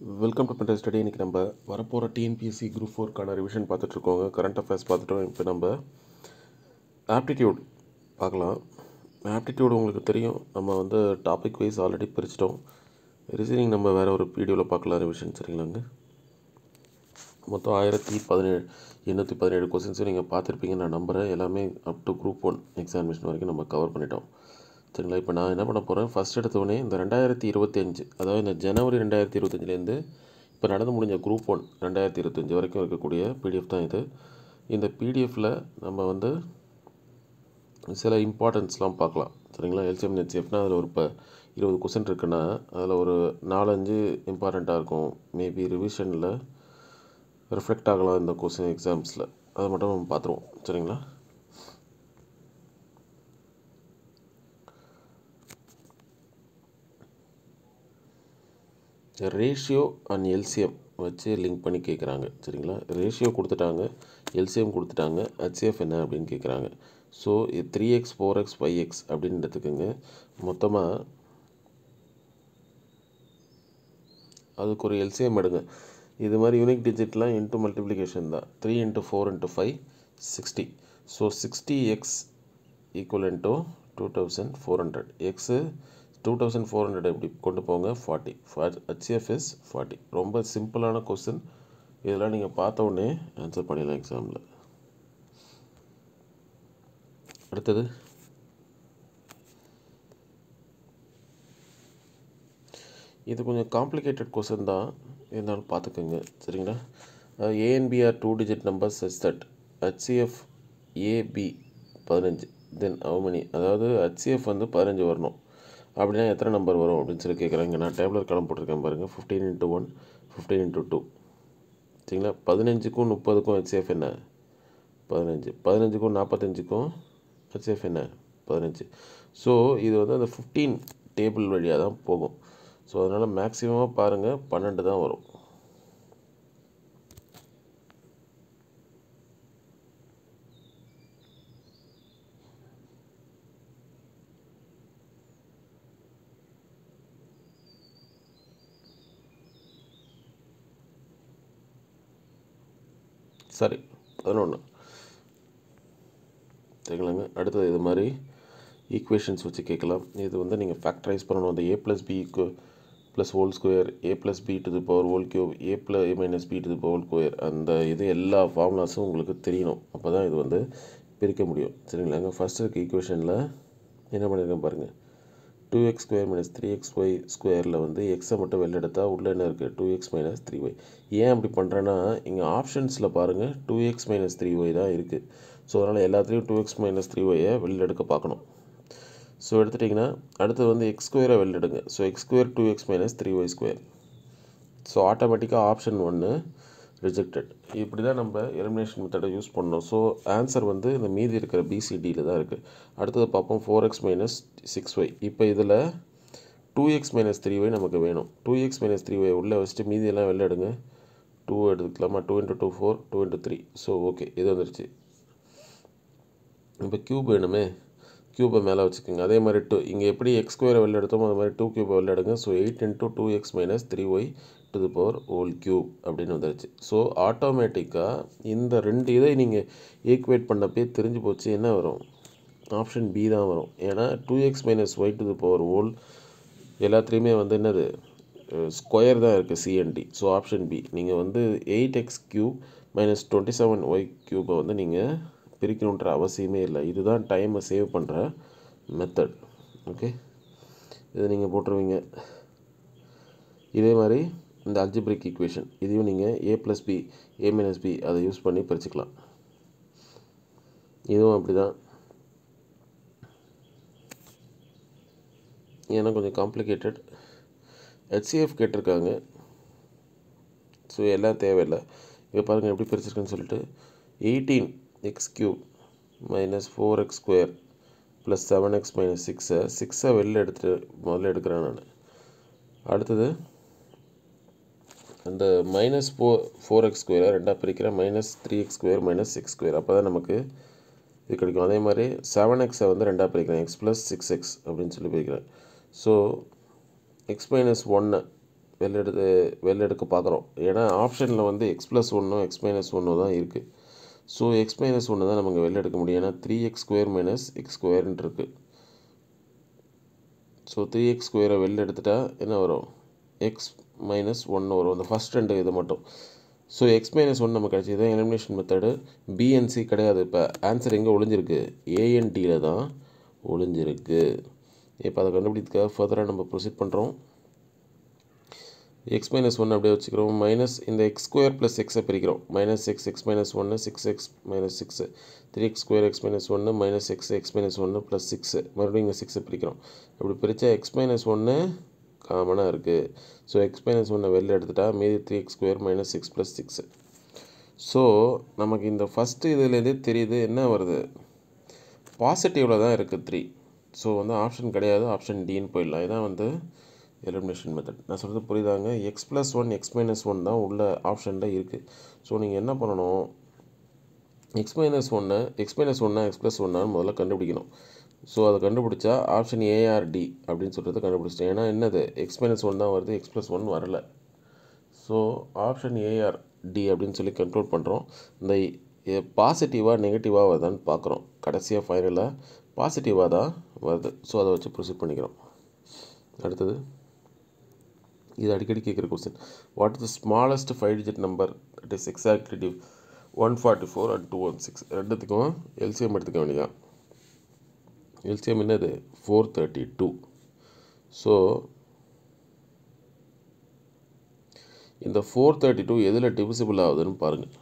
Welcome to பென்டர் study. இன்றைக்கி நம்ம வரப்போகிற டிஎன்பிஎஸ்சி குரூப் 4க்கான ரிவிஷன் பார்த்துட்ருக்கோங்க. கரண்ட் அஃபேர்ஸ் பார்த்துட்டோம். இப்போ நம்ம ஆப்டிடியூட் பார்க்கலாம். ஆப்டிடியூட் உங்களுக்கு தெரியும், நம்ம வந்து டாபிக் வைஸ் ஆல்ரெடி பிரிச்சிட்டோம். ரீசனிங் நம்ம வேறு ஒரு வீடியோவில் பார்க்கலாம் ரிவிஷன், சரிங்களாங்க. மொத்தம் 1817 கொஸ்டின்ஸும் நீங்கள் பார்த்துருப்பீங்க நான் நம்புகிறேன். எல்லாமே அப் டு குரூப் 1 எக்ஸாமினேஷன் வரைக்கும் நம்ம கவர் பண்ணிட்டோம், சரிங்களா. இப்போ நான் என்ன பண்ண போகிறேன், ஃபஸ்ட் எடுத்தவொடனே இந்த 2025, அதாவது இந்த ஜனவரி 2025லேருந்து இப்போ நடந்து முடிஞ்ச குரூப் 1 2025 வரைக்கும் இருக்கக்கூடிய பிடிஎஃப் தான் இது. இந்த பிடிஎஃப்பில் நம்ம வந்து சில இம்பார்ட்டன்ஸ்லாம் பார்க்கலாம், சரிங்களா. எல்சிஎம் ஹெச்சிஎஃப்னால் அதில் ஒரு 20 கொஸ்டின் இருக்குன்னா அதில் ஒரு 4-5 இம்பார்ட்டண்ட்டாக இருக்கும். மேபி ரிவிஷனில் ரிஃப்ளெக்ட் ஆகலாம் இந்த கொஸ்டின் எக்ஸாம்ஸில். அதை மட்டும் நம்ம பார்த்துருவோம், சரிங்களா. ரேஷியோ அண்ட் எல்சிஎம் வச்சு லிங்க் பண்ணி கேட்குறாங்க, சரிங்களா. ரேஷியோ கொடுத்துட்டாங்க, எல்சிஎம் கொடுத்துட்டாங்க, ஹெச்சிஎஃப் என்ன அப்படின்னு கேட்குறாங்க. ஸோ 3x 4x 5x அப்படின்னு எடுத்துக்கோங்க. மொத்தமாக அதுக்கு ஒரு எல்சிஎம் எடுங்க. இது மாதிரி யூனிக் டிஜிட்லாம் இன்ட்டு மல்டிப்ளிகேஷன் தான். 3 × 4 × 5 60. So 60x equal to 2400. X 2400 எப்படி கொண்டு போங்க 40. HCF is 40. ரொம்ப சிம்பிளான கொஸ்டின். இதெல்லாம் நீங்கள் பார்த்த உடனே ஆன்சர் பண்ணிடலாம் எக்ஸாமில். அடுத்தது இது கொஞ்சம் காம்ப்ளிகேட்டட் கொஸ்டின் தான், இருந்தாலும் பார்த்துக்கோங்க, சரிங்களா. A and B are 2 digit numbers such that HCF AB 15, then how many, அதாவது HCF வந்து 15 வரணும் அப்படின்னா எத்தனை நம்பர் வரும் அப்படின்னு சொல்லி கேட்குறாங்க. நான் டேப்லர் கலம் போட்டிருக்கேன் பாருங்கள். 15 × 1 15 × 2, சரிங்களா. 15க்கும் 30க்கும் HCF என்ன 15, 15க்கும் 45க்கும் HCF என்ன 15. ஸோ இது வந்து அந்த 15 டேபிள் வழியாக தான் போகும். ஸோ அதனால் மேக்ஸிமமாக பாருங்கள் 12 தான் வரும். சரி, 11, சரிங்களாங்க. அடுத்தது இது மாதிரி ஈக்குவேஷன்ஸ் வச்சு கேட்கலாம். இது வந்து நீங்கள் ஃபேக்டரைஸ் பண்ணணும். அந்த a + b + whole square, a + b ⁻³ a + b ⁻², அந்த இது எல்லா ஃபார்முலாஸும் உங்களுக்கு தெரியணும். அப்போ தான் இது வந்து பிரிக்க முடியும், சரிங்களாங்க. ஃபஸ்ட் இருக்க ஈக்குவேஷனில் என்ன பண்ணியிருக்கேன் பாருங்கள். 2x² - 3xy² வந்து எக்ஸை மட்டும் வெளில எடுத்தால் உள்ளே என்ன இருக்குது 2x - 3y. ஏன் அப்படி பண்ணுறேன்னா இங்கே ஆப்ஷன்ஸில் பாருங்கள் 2x - 3y தான் இருக்குது. ஸோ அதனால் எல்லாத்துலேயும் 2x - 3yயை வெளில எடுக்க பார்க்கணும். ஸோ எடுத்துட்டிங்கன்னா அடுத்தது வந்து x² வெளில எடுங்க. So x² 2x - 3y². So ஆட்டோமேட்டிக்காக ஆப்ஷன் 1 ரிஜெக்டட். இப்படி தான் நம்ம எலிமினேஷன் மெத்தடை யூஸ் பண்ணோம். ஸோ ஆன்சர் வந்து இந்த மீதி இருக்கிற BCDயில் தான் இருக்குது. அடுத்தது பார்ப்போம் 4x - 6y. இப்போ இதில் 2x - 3y நமக்கு வேணும். 2x - 3y உள்ளே வச்சுட்டு மீதியெல்லாம் வெளில எடுங்க. 2 எடுத்துக்கலாமா, 2 × 2 4, 2 × 3. ஸோ ஓகே, இது வந்துருச்சு. இப்போ க்யூப் வேணுமே, க்யூப்பை மேலே வச்சுக்கோங்க. அதே மாதிரி இங்கே எப்படி x² வெளில எடுத்தோமோ அது மாதிரி 2 க்யூப்பை வெளில எடுங்க. ஸோ 8 × 2x - 3y⁻³ அப்படின்னு வந்துருச்சு. ஸோ ஆட்டோமேட்டிக்காக இந்த ரெண்டு இதை நீங்கள் ஈக்குவேட் பண்ணப்பே தெரிஞ்சு போச்சு என்ன வரும், ஆப்ஷன் B தான் வரும். ஏன்னா 2x - y⁻² எல்லாத்துலேயுமே வந்து என்னது ஸ்கொயர் தான் இருக்குது, CND. So option B. நீங்கள் வந்து 8x³ - 27y³ வந்து நீங்கள் பிரிக்கணுன்ற அவசியமே இல்லை. இதுதான் டைமை சேவ் பண்ணுற மெத்தட். ஓகே, இதை நீங்கள் போட்டுருவீங்க. இதே மாதிரி இந்த அல்ஜிப்ரிக் ஈக்குவேஷன் இதையும் நீங்கள் a + b a - b அதை யூஸ் பண்ணி பிரிச்சுக்கலாம். இதுவும் அப்படி தான். ஏன்னா கொஞ்சம் காம்ப்ளிகேட்டட். HCF கேட்டிருக்காங்க. ஸோ எல்லாம் தேவையில்லை. இப்போ பாருங்கள் எப்படி பிரிச்சிருக்குன்னு சொல்லிட்டு 18x³ - 4x² + 7x - 6 வெளில எடுத்துகிட்டு முதல்ல எடுக்கிறேன் நான். அடுத்தது அந்த -4x² ரெண்டாக பிரிக்கிறேன். -3x² - 6². அப்போ தான் நமக்கு இது கிடைக்கும். அதே மாதிரி 7xஐ வந்து ரெண்டாக பிரிக்கிறேன். x + 6x அப்படின்னு சொல்லி பிரிக்கிறேன். ஸோ x - 1 வெளில எடுக்க பார்க்குறோம். ஏன்னா ஆப்ஷனில் வந்து x+1 x-1 தான் இருக்குது. ஸோ x-1 தான் நமக்கு வெளில எடுக்க முடியும். ஏன்னா 3x² - x² இருக்குது. ஸோ 3x² வெளில எடுத்துட்டா என்ன வரும்? x-1 வரும். அந்த ஃபஸ்ட் 2 இது மட்டும். ஸோ x-1 நமக்கு கிடச்சி தான் எலிமினேஷன் மெத்தடு. B&C கிடையாது. இப்போ ஆன்சர் எங்கே ஒளிஞ்சிருக்கு? A&Dயில் தான் ஒளிஞ்சிருக்கு. இப்போ அதை கண்டுபிடிக்கிறதுக்காக ஃபர்தராக நம்ம ப்ரொசீட் பண்ணுறோம். x-1 அப்படியே வச்சுக்கிறோம். மைனஸ் இந்த x² + x பிரிக்கிறோம். -x x-1 6x - 6 3x² x-1 - x x-1 + 6 மறுபடியும் இங்கே 6 பிரிக்கிறோம். அப்படி பிரித்தா x-1 காமனாக இருக்குது. ஸோ x-1 வெளில எடுத்துட்டா மீதி 3x² - 6 + 6. ஸோ நமக்கு இந்த ஃபஸ்ட்டு இதுலேருந்தே தெரியுது என்ன வருது? பாசிட்டிவில் தான் இருக்குது 3. ஸோ வந்து ஆப்ஷன் கிடையாது. ஆப்ஷன் டின்னு போயிடலாம். இதான் வந்து எலிமினேஷன் மெத்தட். நான் சொல்கிறது புரியுதாங்க? x+1 x-1 தான் உள்ள ஆப்ஷனில் இருக்குது. ஸோ நீங்கள் என்ன பண்ணணும்? x-1 x+1 முதல்ல கண்டுபிடிக்கணும். ஸோ அதை கண்டுபிடிச்சா ஆப்ஷன் ஏஆர்டி அப்படின்னு சொல்கிறது கண்டுபிடிச்சிட்டேன். ஏன்னா என்னது? x-1 தான் வருது, x+1 வரல. ஸோ ஆப்ஷன் ஏஆர்டி அப்படின்னு சொல்லி கண்ட்ரோல் பண்ணுறோம். இந்த பாசிட்டிவாக நெகட்டிவாக வருதான்னு பார்க்குறோம். கடைசியாக ஃபைனலாக பாசிட்டிவாக தான் வருது. ஸோ அதை வச்சு ப்ரொசீட் பண்ணிக்கிறோம். அடுத்தது இது அடிக்கடி கேட்குற question. What is the smallest 5-digit number that is exactly 144 and 216? ரெண்டுத்துக்கும் எல்சிஎம் எடுத்துக்க வேண்டியதான். எல்சிஎம் என்னது? 432. ஸோ இந்த 432 எதில் டிவிசிபிள் ஆகுதுன்னு பாருங்கள்.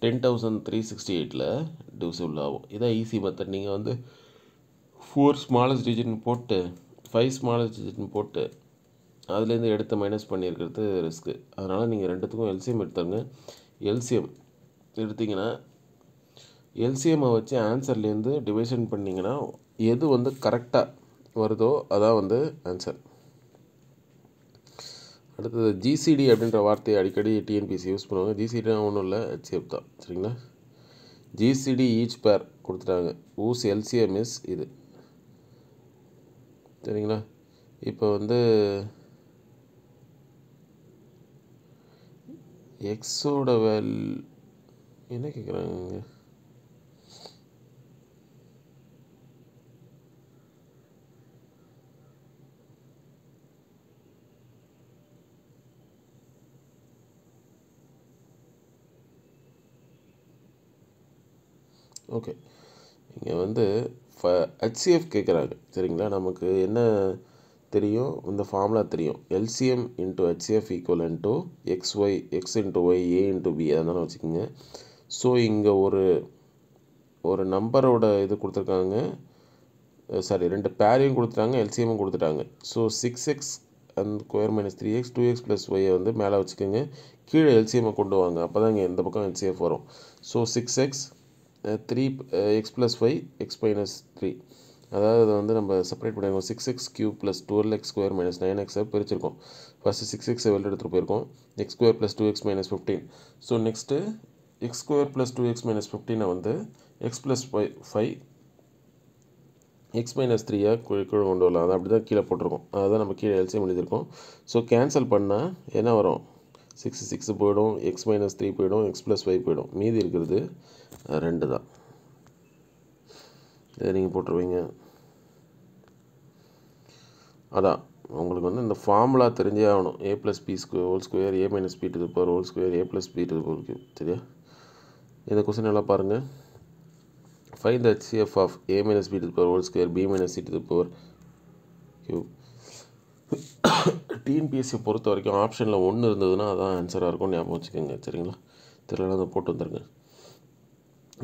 10,368 டிவிசிபிள் ஆகும். இதான் ஈஸி மெத்தட். நீங்கள் வந்து 4 ஸ்மாலஸ்ட் டிஜிட்னு போட்டு 5 ஸ்மாலஸ்ட் டிஜிட்னு போட்டு அதுலேருந்து எடுத்து மைனஸ் பண்ணியிருக்கிறது ரிஸ்க்கு. அதனால் நீங்கள் ரெண்டுத்துக்கும் எல்சிஎம் எடுத்துருங்க. எல்சிஎம் எடுத்திங்கன்னா எல்சிஎம்மை வச்சு ஆன்சர்லேருந்து டிவிஷன் பண்ணிங்கன்னா எது வந்து கரெக்டாக வருதோ அதான் வந்து ஆன்சர். அடுத்தது ஜிசிடி அப்படின்ற வார்த்தையை அடிக்கடி டிஎன்பிசி யூஸ் பண்ணுவாங்க. ஜிசிடினா ஒன்றும் இல்லை, ஹெச்சிஎஃப் தான். சரிங்களா? ஜிசிடி ஈச் பேர் கொடுத்துட்டாங்க. ஊஸ் எல்சிஎம் இஸ் இது. சரிங்களா? இப்போ வந்து எக்ஸோட என்ன கேட்குறாங்க? ஓகே, இங்கே வந்து ஹெச்சிஎஃப் கேட்குறாங்க. சரிங்களா? நமக்கு என்ன தெரியும்? இந்த ஃபார்முலா தெரியும். LCM into HCF equal to XY X into Y A into B அதனால வச்சுக்கோங்க. ஸோ இங்கே ஒரு நம்பரோட இது கொடுத்துருக்காங்க. சாரி, 2 பேரையும் கொடுத்துட்டாங்க, எல்சிஎம்மும் கொடுத்துட்டாங்க. So 6x and square - 3x 2x + y வந்து மேலே வச்சுக்கோங்க. கீழே எல்சிஎம்மை கொண்டு வாங்க. அப்போ தான் இங்கே இந்த பக்கம் எல்சிஎஃப் வரும். So 6x 3x + y x - 3. அதாவது அதை வந்து நம்ம செப்பரேட் பண்ணியிருக்கோம். 6x³ + 12x² - 9x பிரிச்சிருக்கோம். First 6x வெளில எடுத்துகிட்டு போயிருக்கோம். x² + 2x - 15. So next x² + 2x - 15 வந்து x + 5 x - 3 கீழே கொண்டு வரலாம். அதை அப்படி தான் கீழே போட்டிருக்கோம். அதுதான் நம்ம கீழே எல்சிஎம் எழுதியிருக்கோம். ஸோ கேன்சல் பண்ணால் என்ன வரும்? 6 போயிடும், x - 3 போயிடும், x + y போயிடும். மீதி இருக்கிறது 2 தான். இதை நீங்கள் போட்டுருவீங்க. அதான் உங்களுக்கு வந்து இந்த ஃபார்முலா தெரிஞ்சே ஆகணும். a + b² a - b² a + b². சரியா? இந்த கொஸ்டின் நல்லா பாருங்கள். Find the HCF of a - b² b - c³ TNPSC பொறுத்த வரைக்கும் ஆப்ஷனில் 1 இருந்ததுன்னா அதான் ஆன்சராக இருக்கும். ஞாபகம் வச்சுக்கோங்க. சரிங்களா? தெரியலனா அதை போட்டு வந்துருங்க.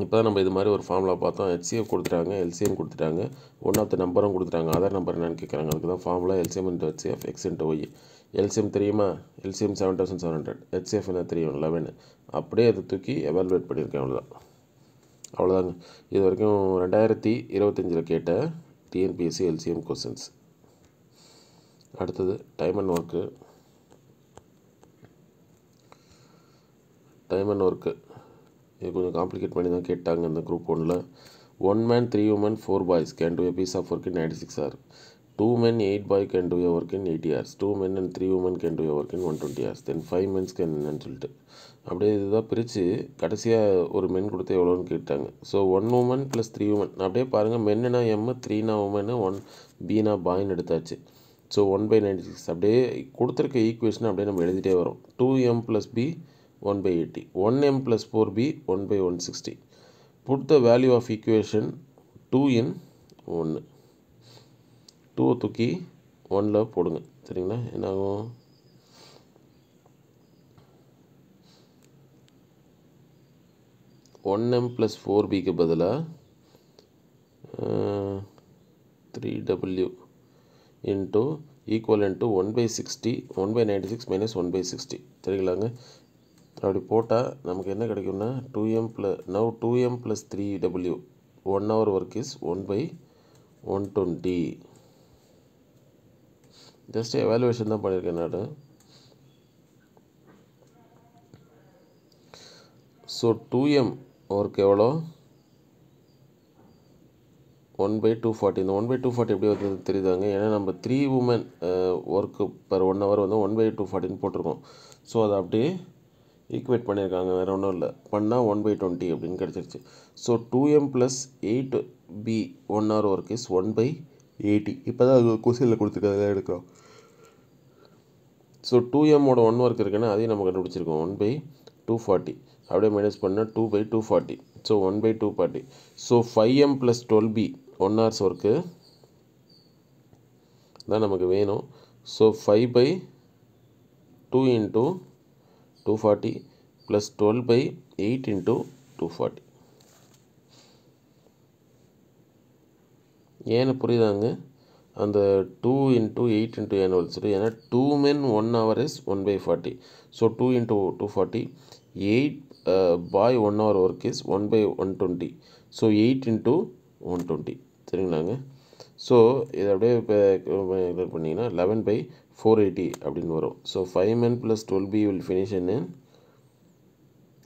இப்போ தான் நம்ம இது மாதிரி ஒரு ஃபார்முலா பார்த்தோம். ஹெச்சிஎஃப் கொடுத்துட்டாங்க, எல்சிஎம் கொடுத்துட்டாங்க, ஒன் ஆஃப் த நம்பரும் கொடுத்துட்டாங்க. ஆதார் நம்பர் என்னன்னு கேட்குறாங்க. அதுக்கு தான் formula LCM into HCF x into y. LCM தெரியுமா? எல்சிஎம் 7700. ஹெச்சிஎஃப் என்ன தெரியும்? 11. அப்படியே அதை தூக்கி எவாலுவேட் பண்ணியிருக்கேன். அவ்வளோதாங்க. இது வரைக்கும் 2025 கேட்ட டிஎன்பிஎஸ்சி எல்சிஎம் கொஸ்டின்ஸ். அடுத்தது டைம் அண்ட் ஒர்க்கு. இது கொஞ்சம் காம்ப்ளிகேட் பண்ணி தான் கேட்டாங்க இந்த குரூப் 1ல். 1 man 3 women 4 boys can do a piece of work in 96 hours. 2 men 8 boy can do a work in 80 hours, 2 men and 3 women can do a work in 120 hours, then 5 men can என்னன்னு சொல்லிட்டு அப்படியே இதுதான் பிரித்து கடைசியாக ஒரு மென் கொடுத்து எவ்வளோன்னு கேட்டாங்க. ஸோ 1 woman + 3 women அப்படியே பாருங்கள், மென்னுனா M, 3னா women, 1 Bனா பாய்னு எடுத்தாச்சு. ஸோ 1/96 அப்படியே கொடுத்துருக்க ஈக்குவேஷன் அப்படியே நம்ம எழுதிட்டே வரோம். 2M + B 1/80, 1M + 4B 1/160. Put the value of equation 2 in 1. 2 தூக்கி 1ல் போடுங்க. சரிங்களா? என்னாகும்? 1M + 4Bக்கு பதிலாக 3W into equivalent to 1/60, 1/96 minus 1/60. சரிங்களாங்க? அப்படி போட்டால் நமக்கு என்ன கிடைக்கும்னா 2M + 3W 1 hour work is 1/120. Just evaluation தான் பண்ணியிருக்கேன் நான். ஸோ 2M ஒர்க் எவ்வளோ? 1/240. இந்த 1/240 எப்படி வந்து தெரியுதாங்க? ஏன்னா நம்ம 3 women ஒர்க்கு பர் 1 hour வந்து 1/240 போட்டிருக்கோம். ஸோ அதை அப்படியே ஈக்குவேட் பண்ணியிருக்காங்க, வேறு ஒன்றும் இல்லை. பண்ணால் 1/20 அப்படின்னு கிடச்சிருச்சு. So 2M + 8B 1 hour work is 1/80. இப்போ தான் அது கொஸ்டினில் கொடுத்துருக்காங்க எடுக்கிறோம். ஸோ 2Mோட 1 ஒர்க் இருக்குன்னா அதையும் நம்ம கண்டுபிடிச்சிருக்கோம். 1/240 அப்படியே மைனஸ் பண்ணால் 2/240. So 1/240. So 5M + 12B 1 hours work தான் நமக்கு வேணும். So 5/2 into 240 plus 12/8 into 240. ஏன்னு புரியுதாங்க? அந்த 2 into 8 into n வச்சுட்டு, ஏன்னா 2 men 1 hour is 1/40. So 2 into 240, 8 boy 1 hour work is 1/120. So 8 into 120. சரிங்களாங்க? ஸோ இதை அப்படியே இப்போ பண்ணிங்கன்னா 11/480 அப்படின்னு வரும். So 5 men + 12B will finish in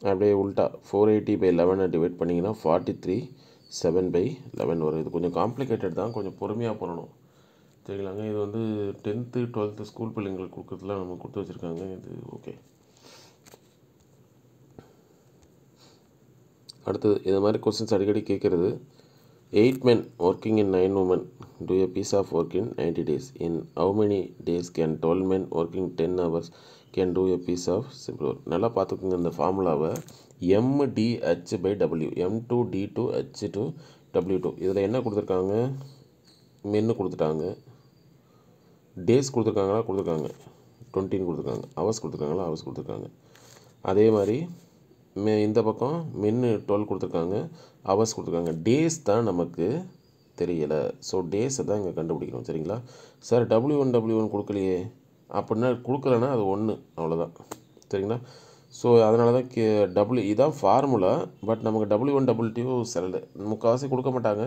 அப்படியே உல்ட்டா 480/11 டிவைட் பண்ணிங்கன்னா 43 7/11 வரும். இது கொஞ்சம் காம்ப்ளிகேட்டட் தான், கொஞ்சம் பொறுமையாக பண்ணணும். சரிங்களாங்க? இது வந்து 10th 12th ஸ்கூல் பிள்ளைங்களுக்கு கொடுக்குறதுலாம் நம்ம கொடுத்து வச்சுருக்காங்க. இது ஓகே. அடுத்தது இது மாதிரி கொஸ்டின்ஸ் அடிக்கடி கேட்குறது. 8 men working in 9 women do a piece of work in 90 days. In how many days can 12 men working 10 hours can do a piece of simple work? நல்லா பார்த்துக்குங்க இந்த ஃபார்முலாவை. MDH/W, M2 D2 H2 W2. இதில் என்ன கொடுத்துருக்காங்க? மென்னு கொடுத்துட்டாங்க. Days கொடுத்துருக்காங்களா? கொடுத்துருக்காங்க. 20ன்னு கொடுத்துருக்காங்க. ஹவர்ஸ் கொடுத்துருக்காங்களா? ஹவர்ஸ் கொடுத்துருக்காங்க. அதே மாதிரி இந்த பக்கம் மென்னு 12 கொடுத்துருக்காங்க, ஹவர்ஸ் கொடுத்துருக்காங்க. டேஸ் தான் நமக்கு தெரியலை. ஸோ டேஸை தான் இங்கே கண்டுபிடிக்கணும். சரிங்களா? சார் W1 W1 கொடுக்கலையே அப்படின்னா, கொடுக்கலன்னா அது 1 அவ்வளோதான். சரிங்களா? ஸோ அதனால தான் இதான் ஃபார்முலா. பட் நமக்கு W1 W2 சில முக்கால்வாசி கொடுக்க மாட்டாங்க,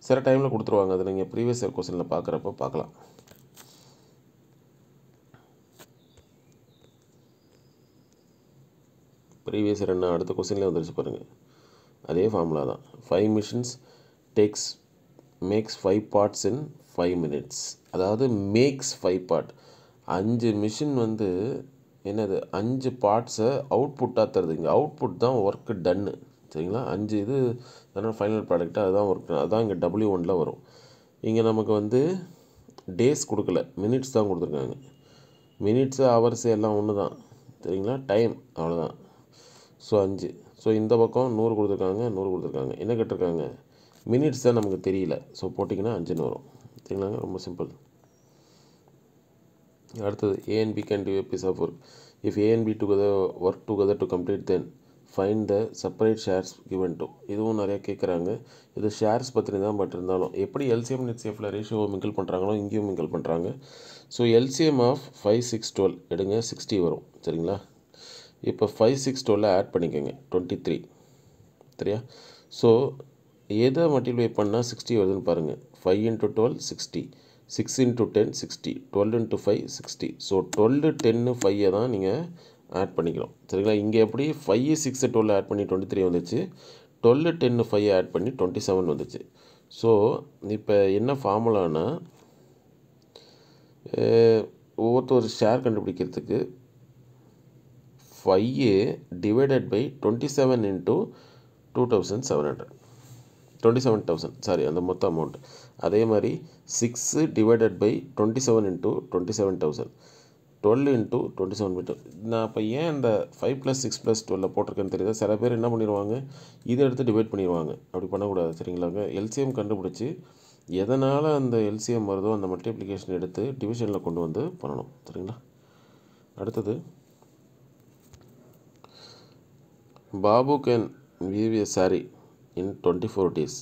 சில டைமில் கொடுத்துருவாங்க. அது நீங்கள் ப்ரீவியஸ் இயர் கொஸ்டினில் பார்க்குறப்ப பார்க்கலாம். ப்ரீவியஸ் இயர் என்ன அடுத்த கொஸ்டின்லேயே வந்துருச்சு பாருங்கள். அதே ஃபார்முலா தான். 5 machines makes 5 parts in 5 minutes. அதாவது மேக்ஸ் 5 part. 5 மிஷின் வந்து என்னது 5 பார்ட்ஸை அவுட்புட்டாக தருது. இங்கே அவுட்புட் தான் ஒர்க்கு டன்னு. சரிங்களா? 5 இது அதனால் ஃபைனல் ப்ராடக்டாக அதுதான் ஒர்க். அதுதான் இங்கே W1ல் வரும். இங்கே நமக்கு வந்து டேஸ் கொடுக்கல, மினிட்ஸ் தான் கொடுத்துருக்காங்க. மினிட்ஸு ஹவர்ஸு எல்லாம் ஒன்று தான். சரிங்களா? டைம் அவ்வளோதான். ஸோ 5. ஸோ இந்த பக்கம் 100 கொடுத்துருக்காங்க, 100 கொடுத்துருக்காங்க. என்ன கேட்டிருக்காங்க? மினிட்ஸ் தான் நமக்கு தெரியல. ஸோ போட்டிங்கன்னா 5ன்னு வரும். சரிங்களாங்க? ரொம்ப சிம்பிள். அடுத்தது A and B can do a piece of work. If A and B work together to complete, then find the separate shares given to. இதுவும் நிறையா கேட்குறாங்க. இது ஷேர்ஸ் பற்றி தான். பட் இருந்தாலும் எப்படி LCM HCFல ரேஷியோ மிங்கிள் பண்ணுறாங்களோ இங்கேயும் மிங்கிள் பண்ணுறாங்க. ஸோ LCM ஆஃப் 5 6 12 எடுங்க, 60 வரும். சரிங்களா? இப்போ 5 6 12 ஆட் பண்ணிக்கோங்க, 23. சரியா? ஸோ எதை மல்டிப்ளை பண்ணால் 60 வருதுன்னு பாருங்கள். 5 × 12 60, 6 × 10 60, 12 × 5 60. ஸோ 12 10 5 தான் நீங்கள் ஆட் பண்ணிக்கிறோம். சரிங்களா? இங்கே எப்படி 5 6 12 ஆட் பண்ணி 23 வந்துச்சு, 12 10 5 ஆட் பண்ணி 27 வந்துச்சு. ஸோ இப்போ என்ன ஃபார்முலானா ஒவ்வொருத்தர் ஷேர் கண்டுபிடிக்கிறதுக்கு 5A divided by 27 into 2700 27,000 sorry அந்த மொத்த அமௌண்ட். அதே மாதிரி 6 divided by 27 into 27,000 12 into 27 metre. நான் இப்போ ஏன் இந்த 5 + 6 + 12 போட்டிருக்கேன்னு தெரியுதா? சில பேர் என்ன பண்ணிடுவாங்க, இதை எடுத்து டிவைட் பண்ணிடுவாங்க. அப்படி பண்ணக்கூடாது சரிங்களாங்க. எல்சிஎம் கண்டுபிடிச்சி எதனால் அந்த எல்சிஎம் வருதோ அந்த மல்டிப்ளிகேஷன் எடுத்து டிவிஷனில் கொண்டு வந்து பண்ணணும் சரிங்களா. அடுத்தது, Babu can weave a saree in 24 days.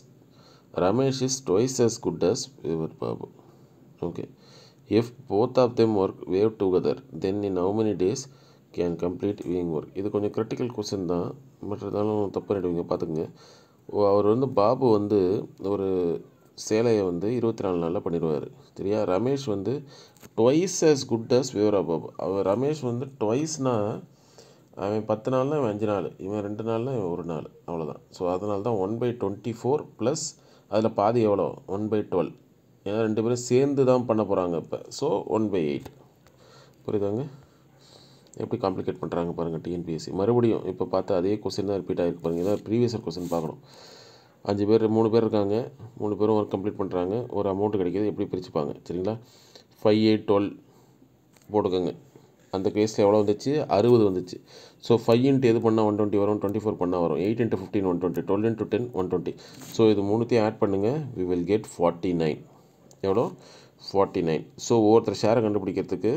Ramesh is twice as good as weaver Babu. Okay. If both of them weave together, then in how many days can complete weaving work? இது கொஞ்சம் critical question தான், but இருந்தாலும் தப்பு பண்ணிடுவீங்க பார்த்துக்குங்க. அவர் வந்து பாபு வந்து ஒரு சேலையை வந்து 24 நாளில் பண்ணிடுவார் சரியா. ரமேஷ் வந்து twice as good as weaver Babu. அவர் ரமேஷ் வந்து ட்வைஸ்னால் அவன் 10 நாள்னா இவன் 5 நாள், இவன் 2 நாள்னா இவன் 1 நாள், அவ்வளோதான். ஸோ அதனால தான் 1/24 ப்ளஸ் அதில் பாதி எவ்வளோ 1/12. ஏன்னா 2 பேரும் சேர்ந்து தான் பண்ண போகிறாங்க இப்போ. ஸோ 1/8 புரியுதாங்க. எப்படி காம்ப்ளிகேட் பண்ணுறாங்க பாருங்கள் டிஎன்பிஎஸ்சி. மறுபடியும் இப்போ பார்த்தா அதே கொஸ்டின் தான் ரிப்பீட் ஆகிருக்கு பாருங்கள். இதான் ப்ரீவியஸ் கொஸ்டின் பார்க்கணும். 5 பேர் 3 பேர் இருக்காங்க, 3 பேரும் ஒர்க் கம்ப்ளீட் பண்ணுறாங்க, ஒரு அமௌண்ட் கிடைக்கிது, எப்படி பிரிச்சுப்பாங்க சரிங்களா. 5, 8, 12 போட்டுக்கோங்க. அந்த கேஸில் எவ்வளோ வந்துச்சு, 60 வந்துச்சு. ஸோ 5 இன்ட்டு எது பண்ணால் 120 வரும், 24 பண்ணால் வரும், 8 இன்ட்டு 15 120, 12 இன்ட்டு 10 120. ஸோ இது மூணுத்தையும் ஆட் பண்ணுங்கள், வி வில் கெட் 49. எவ்வளோ 49. ஸோ ஒவ்வொருத்தர் ஷேரை கண்டுபிடிக்கிறதுக்கு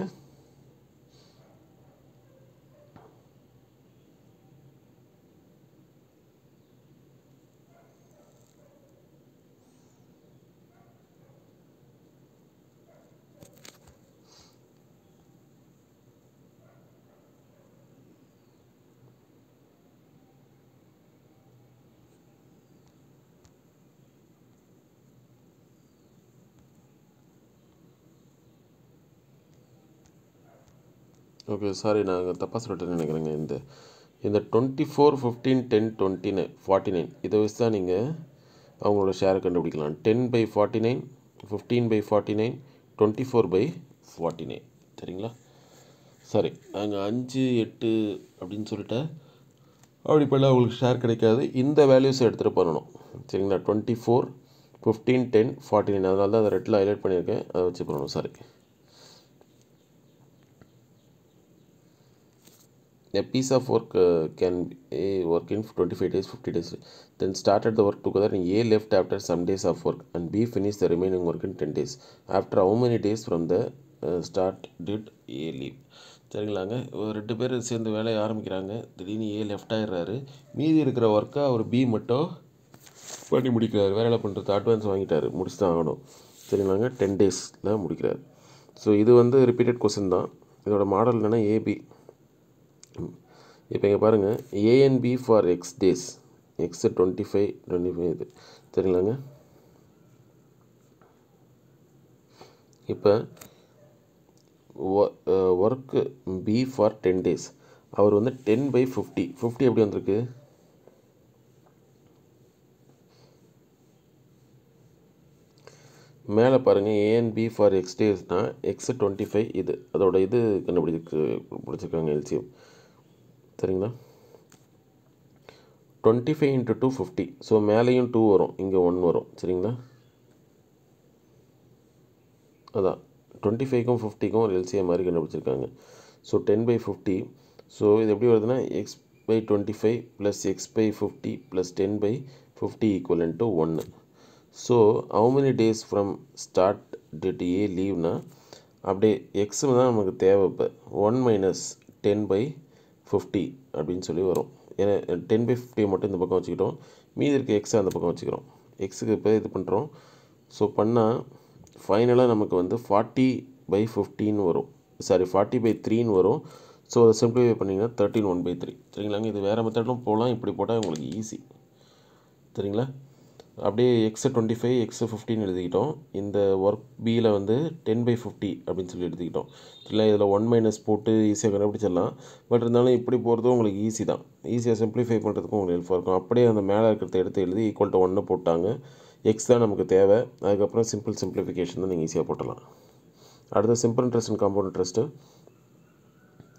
ஓகே சாரி நான் தப்பாக சொல்லிட்டேன்னு நினைக்கிறேங்க. இந்த 24, 15, 10, 29, 49 இதை வச்சு தான் நீங்கள் அவங்களோட ஷேரை கண்டுபிடிக்கலாம். 10/49, 15/49, 24/49 சரிங்களா. சரி, நாங்கள் 5, 8 அப்படின்னு சொல்லிட்டேன். அப்படி பண்ணால் உங்களுக்கு ஷேர் கிடைக்காது. இந்த வேல்யூஸை எடுத்துகிட்டு பண்ணணும் சரிங்களா. 24, 15, 10, 49 அதனால தான் அதை ரெட்டில் ஹைலைட் பண்ணியிருக்கேன், அதை வச்சு பண்ணணும். சரி, a piece of work can work in 25 days, 50 days. Then started the work together and A left after some days of work and B finished the remaining work in 10 days. After how many days from the start did A leave? சரிங்களாங்க. ஒரு 2 பேர் சேர்ந்து வேலையை ஆரம்பிக்கிறாங்க. திடீர்னு ஏ left ஆகிடுறாரு. மீதி இருக்கிற ஒர்க்கை அவர் B மட்டும் பண்ணி முடிக்கிறார். வேலை பண்ணுறது அட்வான்ஸ் வாங்கிட்டார், முடிச்சு தான் ஆகணும் சரிங்களாங்க. 10 டேஸில் முடிக்கிறார். ஸோ இது வந்து ரிப்பீட்டட் கொஸ்டின் தான். இதோட மாடல் என்னென்னா ஏபி. இப்போ இங்கே பாருங்கள், ANB for X days, X 25 இது சரிங்களாங்க. இப்போ ஒர்க்கு பி ஃபார் 10 days, அவர் வந்து 10/50 எப்படி வந்திருக்கு, மேலே பாருங்கள். ஏஎன்பி ஃபார் எக்ஸ் டேஸ்னால் எக்ஸ் 25 இது அதோட இது பிடிச்சிருக்காங்க எல்சிஎம் சரிங்களா. 25 × 2 50. ஸோ மேலேயும் 2 வரும், இங்கே 1 வரும் சரிங்களா. அதான் 25க்கும் 50க்கும் ஒரு எல்சிஎம் மாதிரி கண்டுபிடிச்சிருக்காங்க. ஸோ 10/50. ஸோ இது எப்படி வருதுன்னா x/25 + x/50 + 10/50 = 1. So how many days from start did A லீவ்னா அப்படியே எக்ஸு தான் நமக்கு தேவை. இப்போ 1 - 10/50 அப்படின்னு சொல்லி வரும். ஏன்னா 10/50 மட்டும் இந்த பக்கம் வச்சுக்கிட்டோம், மீதி இருக்க எக்ஸை அந்த பக்கம் வச்சுக்கிறோம். எக்ஸுக்கு இப்போ இது பண்ணுறோம். ஸோ பண்ணால் ஃபைனலாக நமக்கு வந்து 40/15 வரும், சாரி 40/3 வரும். ஸோ அதை சிம்பிளிஃபை பண்ணிங்கன்னா 13 1/3 சரிங்களாங்க. இது வேறு மெத்தட்டும் போகலாம், இப்படி போட்டால் உங்களுக்கு ஈஸி சரிங்களா. அப்படியே எக்ஸு 25 எக்ஸு 15 எழுதிக்கிட்டோம். இந்த ஒர்க் பியில் வந்து 10/50 அப்படின்னு சொல்லி எழுதிக்கிட்டோம். இல்லை இதில் 1 - போட்டு ஈஸியாக கண்டுபிடிச்சிடலாம். பட் இருந்தாலும் இப்படி போகிறதும் உங்களுக்கு ஈஸி தான். ஈஸியாக சிம்பிளிஃபை பண்ணுறதுக்கும் உங்களுக்கு ஹெல்ப்ஃபாக இருக்கும். அப்படியே அந்த மேலே இருக்கிறத எடுத்து எழுதி = 1 போட்டாங்க. எக்ஸ் தான் நமக்கு தேவை. அதுக்கப்புறம் சிம்பிளிஃபிகேஷன் தான் நீங்கள் ஈஸியாக போட்டலாம். அடுத்து simple interest and compound interest.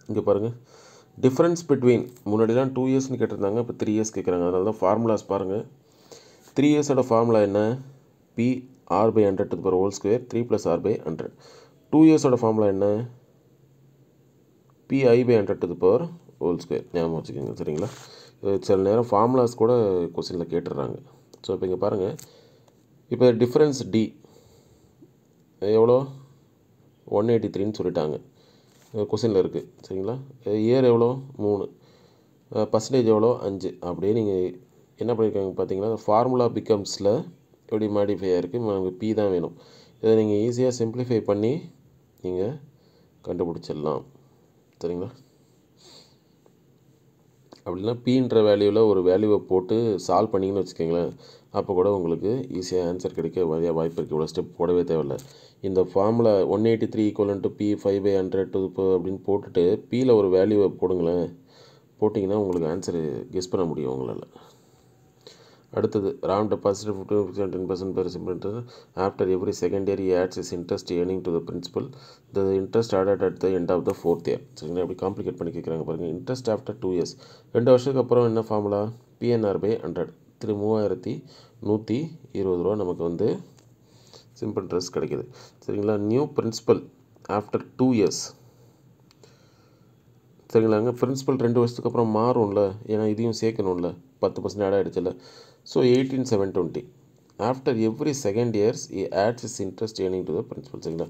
இங்கே பாருங்கள், டிஃப்ரென்ஸ் பிட்வீன் முன்னாடிலாம் 2 இயர்ஸ்னு கேட்டிருந்தாங்க, இப்போ 3 இயர்ஸ் கேட்குறாங்க. அதனால தான் ஃபார்முலாஸ் பாருங்கள். 3 இயர்ஸோட ஃபார்முலா என்ன? P R by 100 to the power whole square 3 + r by 100. 2 இயர்ஸோட ஃபார்முலா என்ன? P I by 100 to the power whole square. ஞாபகம் வச்சுக்கோங்க, சரிங்களா? சில நேரம் ஃபார்முலாஸ் கூட கொஸ்டினில் கேட்டுடுறாங்க. ஸோ இப்போ இங்கே பாருங்கள், இப்போ டிஃப்ரென்ஸ் டி எவ்வளோ? 183ன்னு சொல்லிட்டாங்க, கொஸ்டினில் இருக்குது, சரிங்களா? இயர் எவ்வளோ? 3, பர்சன்டேஜ் எவ்வளோ? 5. அப்படியே நீங்கள் என்ன பண்ணியிருக்காங்க பார்த்தீங்கன்னா, ஃபார்முலா பிகம்ஸில் எப்படி மாடிஃபை ஆகிருக்கு, நமக்கு பி தான் வேணும். இதை நீங்கள் ஈஸியாக சிம்பிளிஃபை பண்ணி நீங்கள் கண்டுபிடிச்சிடலாம், சரிங்களா? அப்படின்னா பீன்ற வேல்யூவில் ஒரு வேல்யூவை போட்டு சால்வ் பண்ணிங்கன்னு வச்சுக்கோங்களேன், அப்போ கூட உங்களுக்கு ஈஸியாக ஆன்சர் கிடைக்க நிறையா வாய்ப்பு இருக்குது. இவ்வளோ ஸ்டெப் போடவே தேவையில்லை. இந்த ஃபார்முலா 183 = P 5/100 அப்படின்னு போட்டுட்டு பியில் ஒரு வேல்யூவை போடுங்களேன், போட்டிங்கன்னா உங்களுக்கு ஆன்சரு கெஸ் பண்ண முடியும் உங்களால். அடுத்தது, Ram deposit 15% 10% per simple interest. After every second year he adds his interest earning to the principal. The interest added at the end of the 4th year. சரிங்களா? அப்படி காம்ப்ளிகேட் பண்ணி கேட்குறாங்க பாருங்கள். இன்ட்ரெஸ்ட் ஆஃப்டர் 2 இயர்ஸ், 2 வருஷத்துக்கு அப்புறம் என்ன ஃபார்முலா? பிஎன்ஆர் பை 100, 3120 ரூபா நமக்கு வந்து சிம்பிள் இன்ட்ரெஸ்ட் கிடைக்கிது, சரிங்களா? நியூ பிரின்சிபல் ஆஃப்டர் 2 இயர்ஸ், சரிங்களாங்க? பிரின்சிபல் 2 வருஷத்துக்கு அப்புறம் மாறும்ல, ஏன்னா இதையும் சேர்க்கணும்ல, 10% ஆட் ஆகிடுச்சுல்ல. So 18,720. After every second years he adds his interest earning to the principal. சரிங்களா?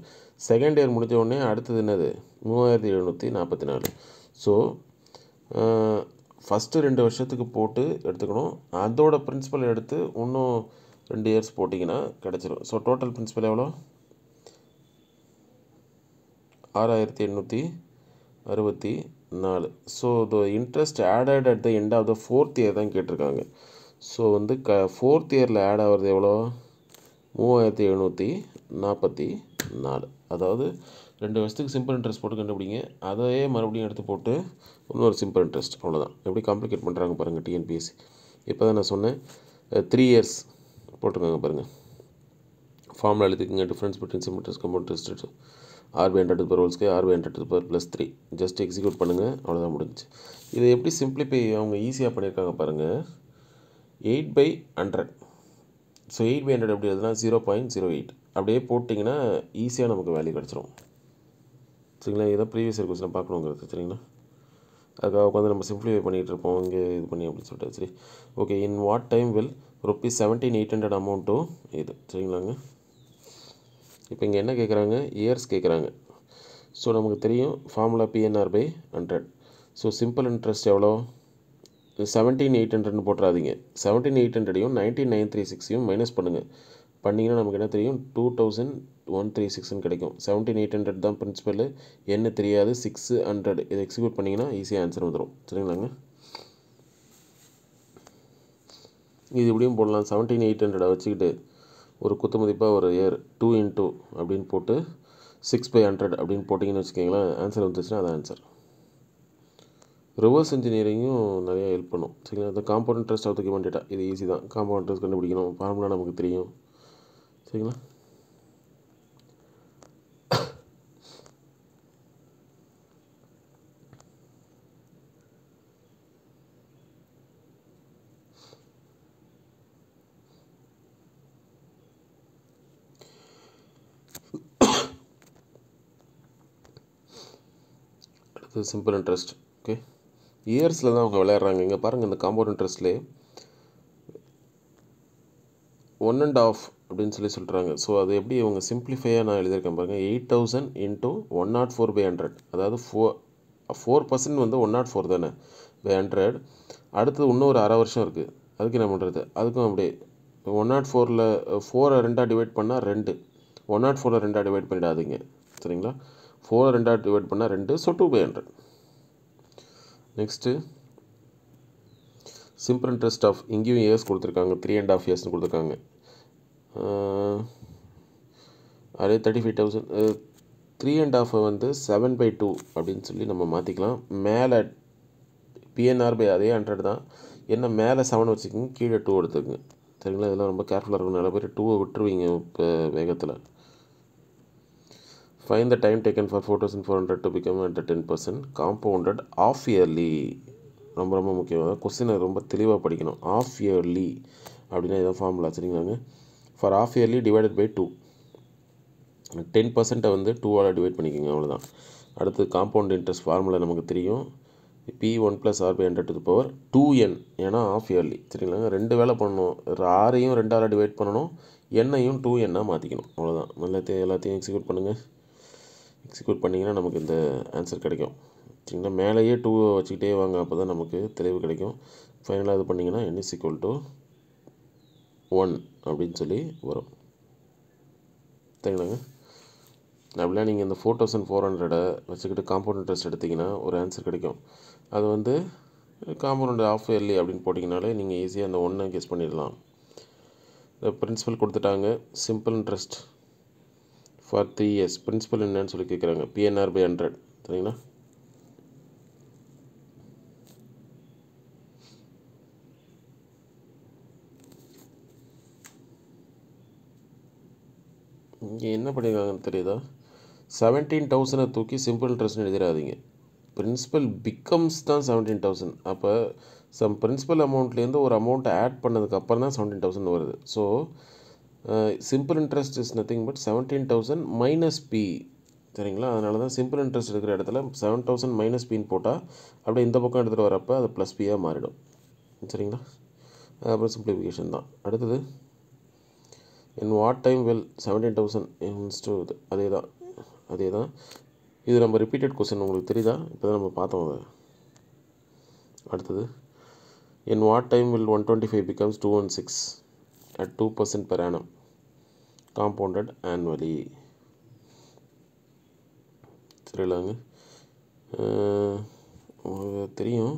செகண்ட் இயர் முடிஞ்ச உடனே அடுத்தது என்னது? 3744. ஸோ ஃபஸ்ட்டு 2 வருஷத்துக்கு போட்டு எடுத்துக்கணும், அதோட பிரின்சிபல் எடுத்து இன்னும் 2 இயர்ஸ் போட்டிங்கன்னா கிடச்சிரும். ஸோ டோட்டல் பிரின்சிபல் எவ்வளோ? 6864. So the interest added at the end of the 4th year தான் கேட்டிருக்காங்க. ஸோ வந்து 4th இயரில் ஆட் ஆகிறது எவ்வளோ? 3744. அதாவது 2 வருஷத்துக்கு சிம்பிள் இன்ட்ரெஸ்ட் போட்டு கண்டுபிடிங்க, அதையே மறுபடியும் எடுத்து போட்டு இன்னொரு சிம்பிள் இன்ட்ரெஸ்ட், அவ்வளோதான். எப்படி காம்ப்ளிகேட் பண்ணுறாங்க பாருங்கள் டிஎன்பிஎஸ்சி. இப்போ தான் நான் சொன்னேன் 3 இயர்ஸ் போட்டிருக்காங்க பாருங்கள். ஃபார்முலா எழுதிக்கங்க, difference between simple interest compound interest R by 100 to the power whole square R by 100 to the power + 3. Just execute பண்ணுங்கள், அவ்வளோதான் முடிஞ்சிச்சு. இதை எப்படி சிம்பிளிஃபை அவங்க ஈஸியாக பண்ணியிருக்காங்க பாருங்கள். 8/100. ஸோ 8/100 எப்படி எழுதுனா 0.08 அப்படியே போட்டிங்கன்னா ஈஸியாக நமக்கு வேல்யூ கிடச்சிரும், சரிங்களா? இதான் ப்ரீவியஸ் இயர் கொஸ்டின் பார்க்கணுங்கிறது, சரிங்களா? அதுக்காக உட்காந்து நம்ம சிம்பிளிஃபை பண்ணிகிட்டு இருப்போம் இங்கே இது பண்ணி அப்படின்னு சொல்லிட்டு. சரி, okay. In what time will ₹17,800 amount இது, சரிங்களாங்க? இப்போ இங்கே என்ன கேட்குறாங்க? இயர்ஸ் கேட்குறாங்க. ஸோ நமக்கு தெரியும் formula PNR by 100. So simple interest எவ்வளோ? 17,800ன்னு போட்டுறாதீங்க. 17,800ஐயும் 19,936ஐயும் மைனஸ் பண்ணுங்கள். பண்ணிங்கன்னா நமக்கு என்ன தெரியும்? 2,136ன்னு கிடைக்கும். 17,800 தான் பிரின்சிபல், என்ன தெரியாது, 600. இதை எக்ஸிக்யூட் பண்ணிங்கன்னா ஈஸியாக ஆன்சர் வந்துடும், சரிங்களாங்க? இது இப்படியும் போடலாம். 17,800 வச்சுக்கிட்டு ஒரு குத்து மதிப்பாக ஒரு இயர் 2 × அப்படின்னு போட்டு 6/100 அப்படின்னு போட்டிங்கன்னு வச்சுக்கிங்களேன், ஆன்சர் வந்துச்சுன்னா அது ஆன்சர். ரிவர்ஸ் இன்ஜினியரிங்கும் நிறையா ஹெல்ப் பண்ணும், சரிங்களா? இந்த compound interest of the given data, இது ஈஸி தான். காம்பவுண்ட் இன்ட்ரெஸ்ட் கண்டுபிடிக்கணும், ஃபார்முலா நமக்கு தெரியும், சரிங்களா? அடுத்து சிம்பிள் இன்ட்ரெஸ்ட். ஓகே, இயர்ஸில் தான் அவங்க விளையாடுறாங்க. இங்கே பாருங்கள், இந்த காம்பவுண்ட் இன்ட்ரெஸ்ட்லே 1.5 அப்படின்னு சொல்கிறாங்க. ஸோ அது எப்படி அவங்க சிம்பிளிஃபையாக நான் எழுதியிருக்கேன் பாருங்கள். 8,000 × 104/100, அதாவது 4% வந்து 104 தானே பை 100. அடுத்தது இன்னும் ஒரு 1/2 வருஷம் இருக்குது, அதுக்கு என்ன பண்ணுறது? அதுக்கும் அப்படியே 104ல் 4 2 டிவைட் பண்ணால் 2, 104ல் 2 டிவைட் பண்ணிடாதீங்க, சரிங்களா? 4 2 டிவைட் பண்ணால் 2, so 2/100. Next simple interest of, இங்கேயும் இயர்ஸ் கொடுத்துருக்காங்க, 3.5 இயர்ஸ்னு கொடுத்துருக்காங்க. அதே 35,000. 3.5 வந்து 7/2 அப்படின்னு சொல்லி நம்ம மாற்றிக்கலாம். மேலே பிஎன்ஆர் பை அதே 100 தான், என்ன மேலே 7 வச்சுக்கோங்க, கீழே 2 எடுத்துக்கோங்க, சரிங்களா? இதெல்லாம் ரொம்ப கேர்ஃபுல்லாக இருக்கும். நிறைய பேர் 2 விட்டுருவீங்க இப்போ வேகத்தில். Find the time taken for 4400 to become at 10%. Compounded half yearly. ரொம்ப ரொம்ப முக்கியம். கொஸ்டினை ரொம்ப தெளிவாக படிக்கணும். ஆஃப் இயர்லி அப்படின்னா இதான் ஃபார்முலா சரிங்களாங்க. For half yearly divided by 2. 10%-ஐ வந்து 2ஆல் டிவைட் பண்ணிக்கோங்க, அவ்வளோதான். அடுத்து காம்பவுண்ட் இன்ட்ரெஸ்ட் ஃபார்முலா நமக்கு தெரியும். P1 + R/100 to the power 2n, ஏன்னா ஆஃப் இயர்லி சரிங்களாங்க. ரெண்டு வேலை பண்ணணும். ஆரையும் 2ஆல் டிவைட் பண்ணணும், எண்ணையும் 2n மாற்றிக்கணும், அவ்வளோதான். எல்லாத்தையும் எக்ஸிக்யூட் பண்ணுங்கள். எக்ஸிக்யூட் பண்ணிங்கன்னா நமக்கு இந்த ஆன்சர் கிடைக்கும் சரிங்களா. மேலேயே 2 வச்சுக்கிட்டே வாங்க, அப்போ தான் நமக்கு தெளிவு கிடைக்கும். ஃபைனலாக இது பண்ணிங்கன்னா n = 1 அப்படின்னு சொல்லி வரும் சரிங்களாங்க. அப்படின்னா நீங்கள் இந்த 4400 வச்சுக்கிட்டு காம்பவுண்ட் இன்ட்ரெஸ்ட் எடுத்திங்கன்னா ஒரு ஆன்சர் கிடைக்கும். அது வந்து காம்பவுண்ட் ஆஃப் இயர்லி அப்படின்னு போட்டிங்கனாலே நீங்கள் ஈஸியாக அந்த 1 கெஸ் பண்ணிடலாம். இந்த பிரின்சிபல் கொடுத்துட்டாங்க. Simple interest for 3 years. Principal என்னன்னு சொல்லி கேட்குறாங்க. PNR/100 சரிங்களா. இங்கே என்ன பண்ணியிருக்காங்கன்னு தெரியுதா? 17,000 தூக்கி சிம்பிள் இன்ட்ரெஸ்ட்னு எழுதிடாதீங்க. பிரின்சிபல் பிகம்ஸ் தான் 17,000. அப்போ சம் பிரின்சிபல் அமௌண்ட்லேருந்து ஒரு அமௌண்ட்டை ஆட் பண்ணதுக்கப்புறம் தான் 17,000 வருது. So simple interest is nothing but 17,000 minus P சரிங்களா. அதனால தான் சிம்பிள் இன்ட்ரெஸ்ட் இருக்கிற இடத்துல 7,000 மைனஸ் பின்னு போட்டால் அப்படியே இந்த பக்கம் எடுத்துகிட்டு வரப்போ அது ப்ளஸ் பியாக மாறிடும் சரிங்களா. அப்புறம் சிம்பிளிஃபிகேஷன் தான். அடுத்தது in what time will 17,000 to அதே தான் இது நம்ம ரிப்பீட்டட் கொஸ்டின் உங்களுக்கு தெரியுதா? இப்போ தான் நம்ம பார்த்தோம் அதை. அடுத்தது in what time will 125 becomes 216 at 2% per annum compounded annually சரிங்களாங்க. உங்களுக்கு தெரியும்